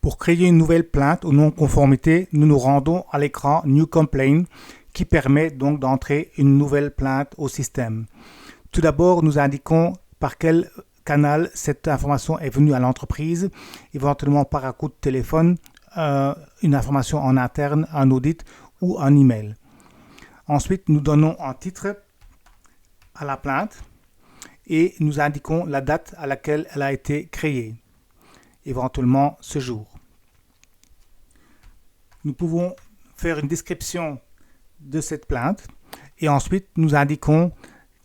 Pour créer une nouvelle plainte aux non-conformités, nous nous rendons à l'écran New Complaint qui permet donc d'entrer une nouvelle plainte au système. Tout d'abord, nous indiquons par quel canal cette information est venue à l'entreprise, éventuellement par un coup de téléphone, une information en interne, un audit ou un email. Ensuite, nous donnons un titre à la plainte et nous indiquons la date à laquelle elle a été créée, éventuellement ce jour. Nous pouvons faire une description de cette plainte et ensuite nous indiquons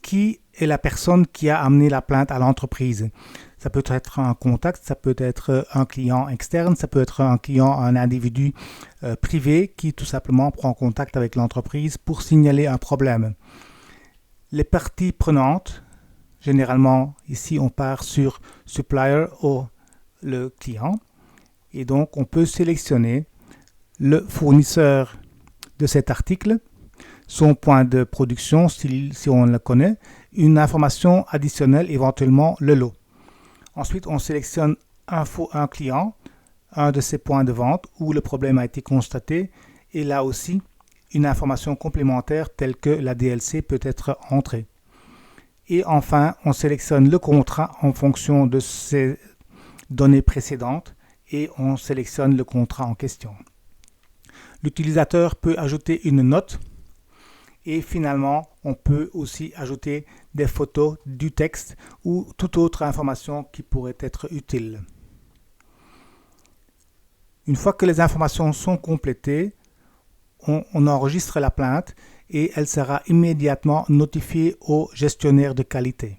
qui est la personne qui a amené la plainte à l'entreprise. Ça peut être un contact, ça peut être un client externe, ça peut être un individu privé qui tout simplement prend contact avec l'entreprise pour signaler un problème. Les parties prenantes, généralement ici on part sur supplier ou le client et donc on peut sélectionner le fournisseur de cet article, son point de production si on le connaît, une information additionnelle, éventuellement le lot. Ensuite, on sélectionne un client, un de ses points de vente où le problème a été constaté et là aussi une information complémentaire telle que la DLC peut être entrée. Et enfin, on sélectionne le contrat en fonction de ces données précédentes et on sélectionne le contrat en question. L'utilisateur peut ajouter une note et finalement, on peut aussi ajouter des photos, du texte ou toute autre information qui pourrait être utile. Une fois que les informations sont complétées, on enregistre la plainte et elle sera immédiatement notifiée au gestionnaire de qualité.